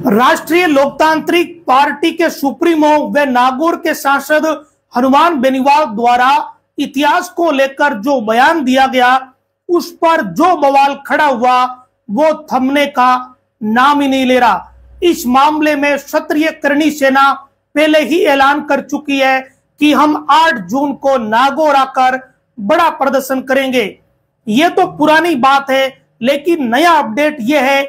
राष्ट्रीय लोकतांत्रिक पार्टी के सुप्रीमो व नागौर के सांसद हनुमान बेनीवाल द्वारा इतिहास को लेकर जो बयान दिया गया, उस पर जो बवाल खड़ा हुआ वो थमने का नाम ही नहीं ले रहा। इस मामले में क्षत्रिय करणी सेना पहले ही ऐलान कर चुकी है कि हम 8 जून को नागौर आकर बड़ा प्रदर्शन करेंगे। ये तो पुरानी बात है, लेकिन नया अपडेट यह है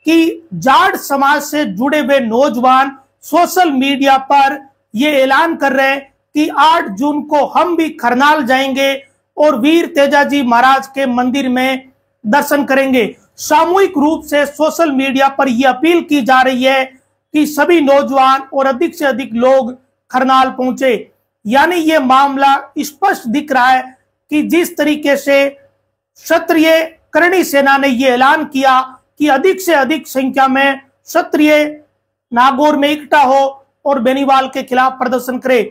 कि जाट समाज से जुड़े हुए नौजवान सोशल मीडिया पर ये ऐलान कर रहे हैं कि 8 जून को हम भी करनाल जाएंगे और वीर तेजाजी महाराज के मंदिर में दर्शन करेंगे। सामूहिक रूप से सोशल मीडिया पर यह अपील की जा रही है कि सभी नौजवान और अधिक से अधिक लोग करनाल पहुंचे। यानी ये मामला स्पष्ट दिख रहा है कि जिस तरीके से क्षत्रिय करणी सेना ने यह ऐलान किया कि अधिक से अधिक संख्या में क्षत्रिय नागौर में इकट्ठा हो और बेनीवाल के खिलाफ प्रदर्शन करे,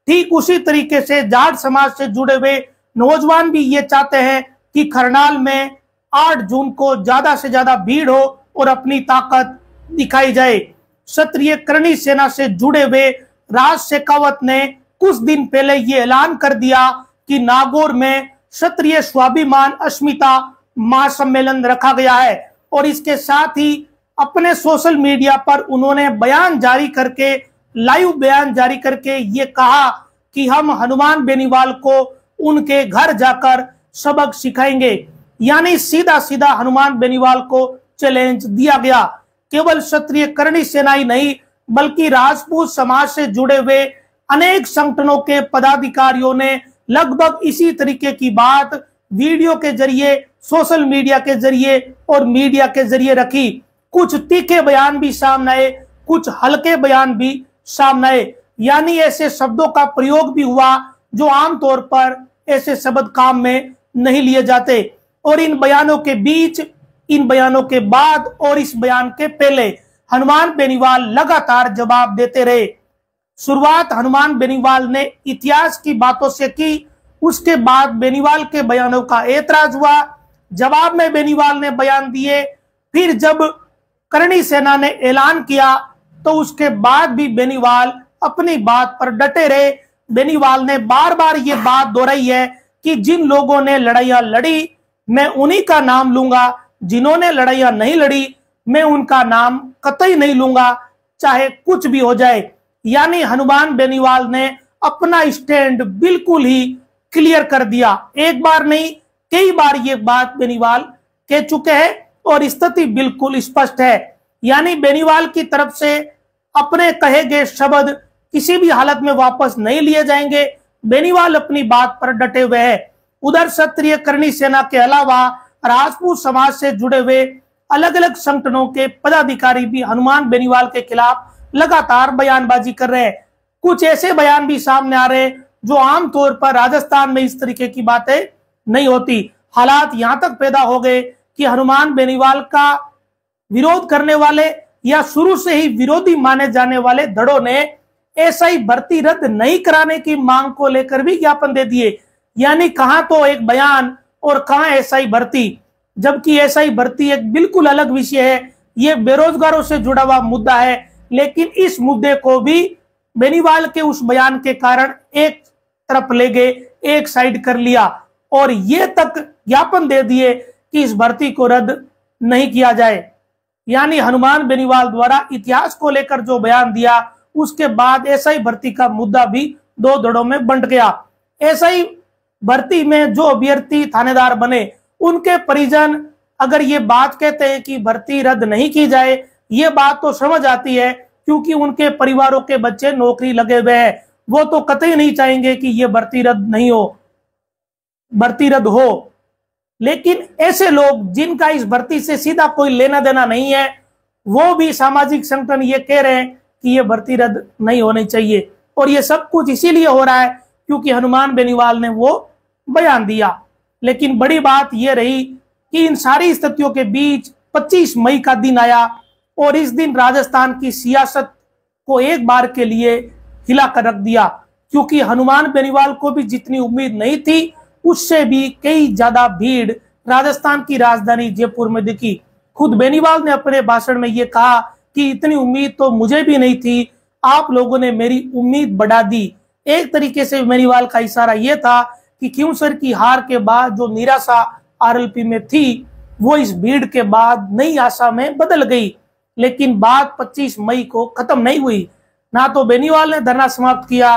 ठीक उसी तरीके से जाट समाज से जुड़े हुए नौजवान भी ये चाहते हैं कि करनाल में 8 जून को ज्यादा से ज्यादा भीड़ हो और अपनी ताकत दिखाई जाए। क्षत्रिय करणी सेना से जुड़े हुए राज शेखावत ने कुछ दिन पहले ये ऐलान कर दिया कि नागौर में क्षत्रिय स्वाभिमान अस्मिता महासम्मेलन रखा गया है और इसके साथ ही अपने सोशल मीडिया पर उन्होंने बयान जारी करके, लाइव बयान जारी करके ये कहा कि हम हनुमान बेनीवाल को उनके घर जाकर सबक सिखाएंगे। यानी सीधा सीधा हनुमान बेनीवाल को चैलेंज दिया गया। केवल क्षत्रिय करणी सेना ही नहीं, बल्कि राजपूत समाज से जुड़े हुए अनेक संगठनों के पदाधिकारियों ने लगभग इसी तरीके की बात वीडियो के जरिए, सोशल मीडिया के जरिए और मीडिया के जरिए रखी। कुछ तीखे बयान भी सामने आए, कुछ हल्के बयान भी सामने आए। यानी ऐसे शब्दों का प्रयोग भी हुआ जो आमतौर पर ऐसे शब्द काम में नहीं लिए जाते। और इन बयानों के बीच, इन बयानों के बाद और इस बयान के पहले हनुमान बेनीवाल लगातार जवाब देते रहे। शुरुआत हनुमान बेनीवाल ने इतिहास की बातों से की, उसके बाद बेनीवाल के बयानों का ऐतराज हुआ, जवाब में बेनीवाल ने बयान दिए। फिर जब करणी सेना ने ऐलान किया तो उसके बाद भी बेनीवाल अपनी बात पर डटे रहे। बेनीवाल ने बार बार ये बात दोहराई है कि जिन लोगों ने लड़ाइयां लड़ी मैं उन्हीं का नाम लूंगा, जिन्होंने लड़ाइयां नहीं लड़ी मैं उनका नाम कतई नहीं लूंगा, चाहे कुछ भी हो जाए। यानी हनुमान बेनीवाल ने अपना स्टैंड बिल्कुल ही क्लियर कर दिया। एक बार नहीं, कई बार ये बात बेनीवाल कह चुके हैं और स्थिति बिल्कुल स्पष्ट है। यानी बेनीवाल की तरफ से अपने कहे गए शब्द किसी भी हालत में वापस नहीं लिए जाएंगे। बेनीवाल अपनी बात पर डटे हुए हैं। उधर क्षत्रिय करणी सेना के अलावा राजपूत समाज से जुड़े हुए अलग अलग संगठनों के पदाधिकारी भी हनुमान बेनीवाल के खिलाफ लगातार बयानबाजी कर रहे हैं। कुछ ऐसे बयान भी सामने आ रहे हैं जो आमतौर पर राजस्थान में इस तरीके की बातें नहीं होती। हालात यहां तक पैदा हो गए कि हनुमान बेनीवाल का विरोध करने वाले या शुरू से ही विरोधी माने जाने वाले धड़ों ने एसआई भर्ती रद्द नहीं कराने की मांग को लेकर भी ज्ञापन दे दिए। यानी कहां तो एक बयान और कहां एसआई भर्ती, जबकि एसआई भर्ती एक बिल्कुल अलग विषय है। ये बेरोजगारों से जुड़ा हुआ मुद्दा है, लेकिन इस मुद्दे को भी बेनीवाल के उस बयान के कारण एक तरफ ले गए, एक साइड कर लिया और ये तक ज्ञापन दे दिए कि इस भर्ती को रद्द नहीं किया जाए। यानी हनुमान बेनीवाल द्वारा इतिहास को लेकर जो बयान दिया, उसके बाद एसआई भर्ती का मुद्दा भी दो धड़ों में बंट गया। एसआई भर्ती में जो अभ्यर्थी थानेदार बने, उनके परिजन अगर ये बात कहते हैं कि भर्ती रद्द नहीं की जाए, ये बात तो समझ आती है क्योंकि उनके परिवारों के बच्चे नौकरी लगे हुए हैं। वो तो कतई नहीं चाहेंगे कि ये भर्ती रद्द नहीं हो, भर्ती रद्द हो। लेकिन ऐसे लोग जिनका इस भर्ती से सीधा कोई लेना देना नहीं है, वो भी सामाजिक संगठन ये कह रहे हैं कि ये भर्ती रद्द नहीं होनी चाहिए। और ये सब कुछ इसीलिए हो रहा है क्योंकि हनुमान बेनीवाल ने वो बयान दिया। लेकिन बड़ी बात यह रही कि इन सारी स्थितियों के बीच 25 मई का दिन आया और इस दिन राजस्थान की सियासत को एक बार के लिए हिला कर रख दिया, क्योंकि हनुमान बेनीवाल को भी जितनी उम्मीद नहीं थी, उससे भी कई ज्यादा भीड़ राजस्थान की राजधानी जयपुर में दिखी। खुद बेनीवाल ने अपने भाषण में ये कहा कि इतनी उम्मीद तो मुझे भी नहीं थी, आप लोगों ने मेरी उम्मीद बढ़ा दी। एक तरीके से बेनीवाल का इशारा यह था कि क्यूंसर की हार के बाद जो निराशा आरएलपी में थी वो इस भीड़ के बाद नई आशा में बदल गई। लेकिन बात 25 मई को खत्म नहीं हुई। ना तो बेनीवाल ने धरना समाप्त किया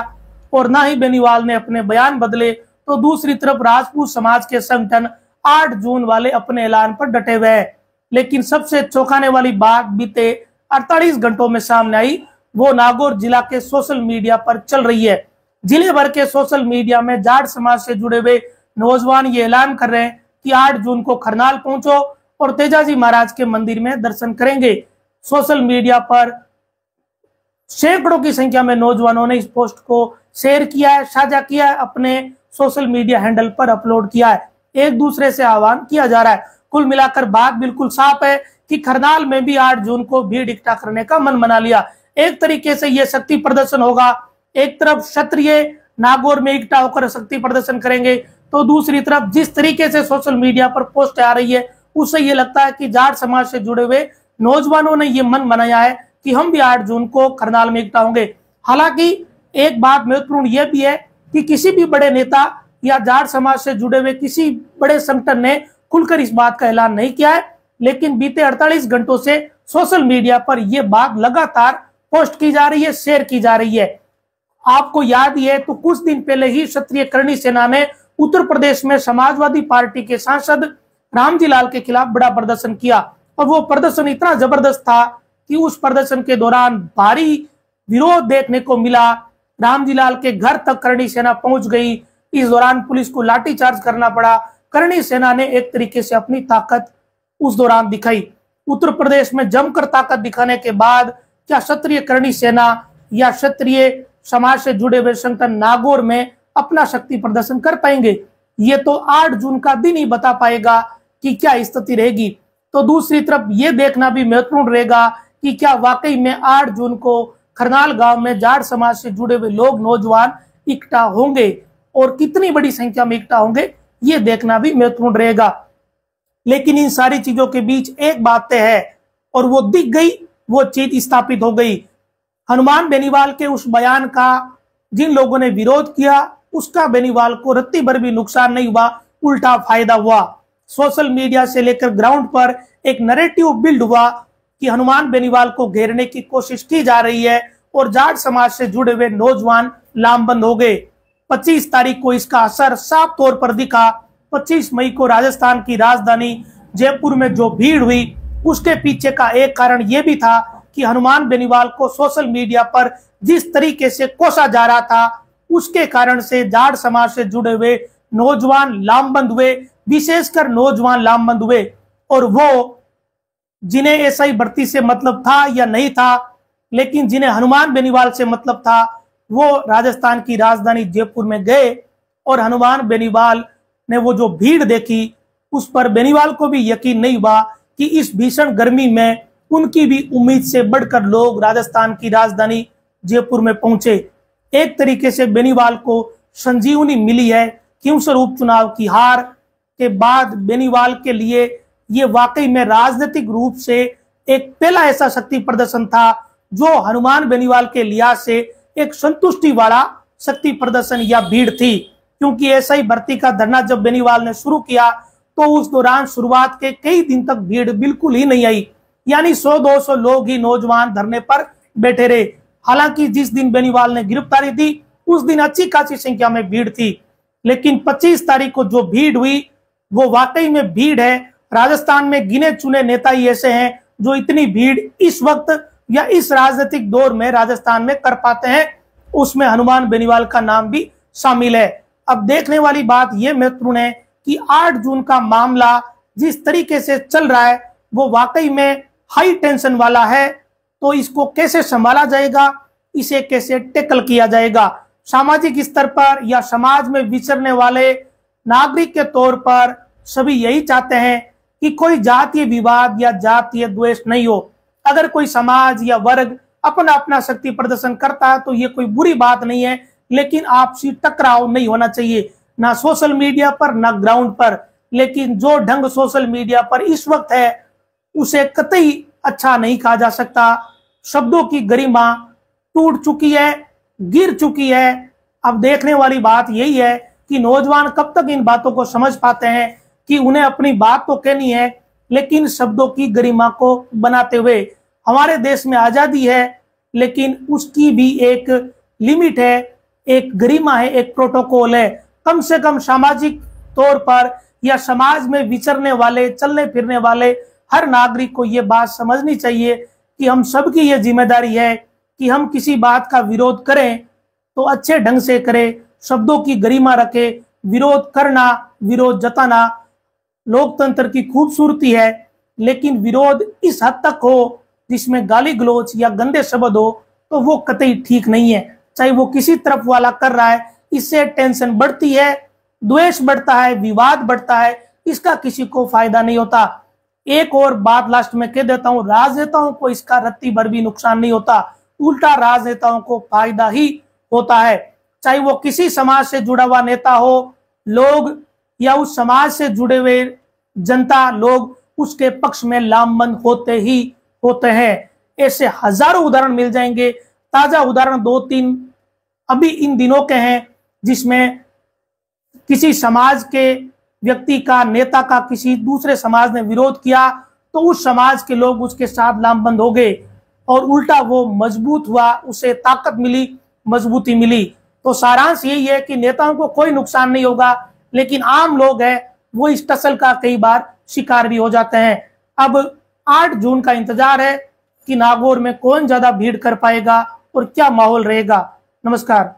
और ना ही बेनीवाल ने अपने बयान बदले, तो दूसरी तरफ राजपूत समाज के संगठन 8 जून वाले अपने ऐलान पर डटे हुए हैं। लेकिन सबसे चौंकाने वाली बात बीते 48 घंटों में सामने आई, वो नागौर जिला के सोशल मीडिया पर चल रही है। जिले भर के सोशल मीडिया में जाट समाज से जुड़े हुए नौजवान ये ऐलान कर रहे हैं कि 8 जून को खरनाल पहुंचो और तेजाजी महाराज के मंदिर में दर्शन करेंगे। सोशल मीडिया पर सैकड़ों की संख्या में नौजवानों ने इस पोस्ट को शेयर किया है, साझा किया है, अपने सोशल मीडिया हैंडल पर अपलोड किया है। एक दूसरे से आह्वान किया जा रहा है। कुल मिलाकर बात बिल्कुल साफ है कि खरनाल में भी 8 जून को भीड़ इकट्ठा करने का मन बना लिया। एक तरीके से यह शक्ति प्रदर्शन होगा। एक तरफ क्षत्रिय नागौर में इकट्ठा होकर शक्ति प्रदर्शन करेंगे, तो दूसरी तरफ जिस तरीके से सोशल मीडिया पर पोस्ट आ रही है उससे ये लगता है कि जाट समाज से जुड़े हुए नौजवानों ने ये मन बनाया है कि हम भी 8 जून को खरनाल में इकट्ठा होंगे। हालांकि एक बात महत्वपूर्ण यह भी है कि किसी भी बड़े नेता या जाट समाज से जुड़े हुए किसी बड़े संगठन ने खुलकर इस बात का ऐलान नहीं किया है, लेकिन बीते 48 घंटों से सोशल मीडिया पर यह बात लगातार पोस्ट की जा रही है, शेयर की जा रही है। आपको याद ही है तो कुछ दिन पहले ही क्षत्रिय करणी सेना ने उत्तर प्रदेश में समाजवादी पार्टी के सांसद रामजी लाल के खिलाफ बड़ा प्रदर्शन किया और वो प्रदर्शन इतना जबरदस्त था कि उस प्रदर्शन के दौरान भारी विरोध देखने को मिला। रामजी लाल के घर तक करणी सेना पहुंच गई। इस दौरान पुलिस को लाठीचार्ज करना पड़ा। करणी सेना ने एक तरीके से अपनी ताकत उस दौरान दिखाई। उत्तर प्रदेश में जमकर ताकत दिखाने के बाद क्या क्षत्रिय करणी सेना या क्षत्रिय समाज से जुड़े हुए संगठन नागौर में अपना शक्ति प्रदर्शन कर पाएंगे? ये तो 8 जून का दिन ही बता पाएगा कि क्या स्थिति रहेगी। तो दूसरी तरफ ये देखना भी महत्वपूर्ण रहेगा कि क्या वाकई में 8 जून को खरनाल गांव में जाट समाज से जुड़े हुए लोग, नौजवान इकट्ठा होंगे और कितनी बड़ी संख्या में इकट्ठा होंगे, ये देखना भी महत्वपूर्ण रहेगा। लेकिन इन सारी चीजों के बीच एक बात तय है और वो दिख गई, वो चीज स्थापित हो गई। हनुमान बेनीवाल के उस बयान का जिन लोगों ने विरोध किया उसका बेनीवाल को रत्ती भर भी नुकसान नहीं हुआ, उल्टा फायदा हुआ। सोशल मीडिया से लेकर ग्राउंड पर एक नैरेटिव बिल्ड हुआ कि हनुमान बेनीवाल को घेरने की कोशिश की जा रही है और जाट समाज से जुड़े हुए नौजवान लामबंद हो गए। 25 तारीख को इसका असर साफ तौर पर दिखा। 25 मई को राजस्थान की राजधानी जयपुर में जो भीड़ हुई उसके पीछे का एक कारण यह भी था कि हनुमान बेनीवाल को सोशल मीडिया पर जिस तरीके से कोसा जा रहा था उसके कारण से जाट समाज से जुड़े हुए नौजवान लामबंद हुए, विशेषकर नौजवान लामबंद हुए। और वो जिन्हें एसआई भर्ती से मतलब था या नहीं था, लेकिन जिन्हें हनुमान बेनीवाल से मतलब था, वो राजस्थान की राजधानी जयपुर में गए और हनुमान बेनीवाल ने वो जो भीड़ देखी उस पर बेनीवाल को भी यकीन नहीं हुआ कि इस भीषण गर्मी में उनकी भी उम्मीद से बढ़कर लोग राजस्थान की राजधानी जयपुर में पहुंचे। एक तरीके से बेनीवाल को संजीवनी मिली है। क्यूंसर उपचुनाव की हार के बाद बेनीवाल के लिए ये वाकई में राजनीतिक रूप से एक पहला ऐसा शक्ति प्रदर्शन था जो हनुमान बेनीवाल के लिहाज से एक संतुष्टि वाला शक्ति प्रदर्शन या भीड़ थी। क्योंकि एसआई भर्ती का धरना जब बेनीवाल ने शुरू किया तो उस दौरान शुरुआत के कई दिन तक भीड़ बिल्कुल ही नहीं आई, यानी 100-200 लोग ही नौजवान धरने पर बैठे रहे। हालांकि जिस दिन बेनीवाल ने गिरफ्तारी दी उस दिन अच्छी खासी संख्या में भीड़ थी, लेकिन 25 तारीख को जो भीड़ हुई वो वाकई में भीड़ है। राजस्थान में गिने चुने नेता ही ऐसे हैं जो इतनी भीड़ इस वक्त या इस राजनीतिक दौर में राजस्थान में कर पाते हैं, उसमें हनुमान बेनीवाल का नाम भी शामिल है। अब देखने वाली बात यह महत्वपूर्ण है कि 8 जून का मामला जिस तरीके से चल रहा है वो वाकई में हाई टेंशन वाला है। तो इसको कैसे संभाला जाएगा, इसे कैसे टैकल किया जाएगा। सामाजिक स्तर पर या समाज में विचरने वाले नागरिक के तौर पर सभी यही चाहते हैं कि कोई जातीय विवाद या जातीय द्वेष नहीं हो। अगर कोई समाज या वर्ग अपना अपना शक्ति प्रदर्शन करता है तो ये कोई बुरी बात नहीं है, लेकिन आपसी टकराव नहीं होना चाहिए, ना सोशल मीडिया पर ना ग्राउंड पर। लेकिन जो ढंग सोशल मीडिया पर इस वक्त है उसे कतई अच्छा नहीं कहा जा सकता। शब्दों की गरिमा टूट चुकी है, गिर चुकी है। अब देखने वाली बात यही है कि नौजवान कब तक इन बातों को समझ पाते हैं कि उन्हें अपनी बात तो कहनी है, लेकिन शब्दों की गरिमा को बनाते हुए। हमारे देश में आजादी है, लेकिन उसकी भी एक लिमिट है, एक गरिमा है, एक प्रोटोकॉल है। कम से कम सामाजिक तौर पर या समाज में विचरने वाले, चलने फिरने वाले हर नागरिक को ये बात समझनी चाहिए कि हम सबकी ये जिम्मेदारी है कि हम किसी बात का विरोध करें तो अच्छे ढंग से करें, शब्दों की गरिमा रखे। विरोध करना, विरोध जताना लोकतंत्र की खूबसूरती है, लेकिन विरोध इस हद तक हो जिसमें गाली गलौज या गंदे शब्द हो तो वो कतई ठीक नहीं है। चाहे वो किसी तरफ वाला कर रहा है, इससे टेंशन बढ़ती है, द्वेष बढ़ता है, विवाद बढ़ता है, इसका किसी को फायदा नहीं होता। एक और बात लास्ट में कह देता हूं, राजनेताओं को इसका रत्ती भर भी नुकसान नहीं होता, उल्टा राजनेताओं को फायदा ही होता है। चाहे वो किसी समाज से जुड़ा हुआ नेता हो, लोग या उस समाज से जुड़े हुए जनता, लोग उसके पक्ष में लामबंद होते ही होते हैं। ऐसे हजारों उदाहरण मिल जाएंगे। ताजा उदाहरण 2-3 अभी इन दिनों के हैं, जिसमें किसी समाज के व्यक्ति का, नेता का किसी दूसरे समाज ने विरोध किया तो उस समाज के लोग उसके साथ लामबंद हो गए और उल्टा वो मजबूत हुआ, उसे ताकत मिली, मजबूती मिली। तो सारांश यही है कि नेताओं को कोई नुकसान नहीं होगा, लेकिन आम लोग हैं वो इस टसल का कई बार शिकार भी हो जाते हैं। अब 8 जून का इंतजार है कि नागौर में कौन ज्यादा भीड़ कर पाएगा और क्या माहौल रहेगा। नमस्कार।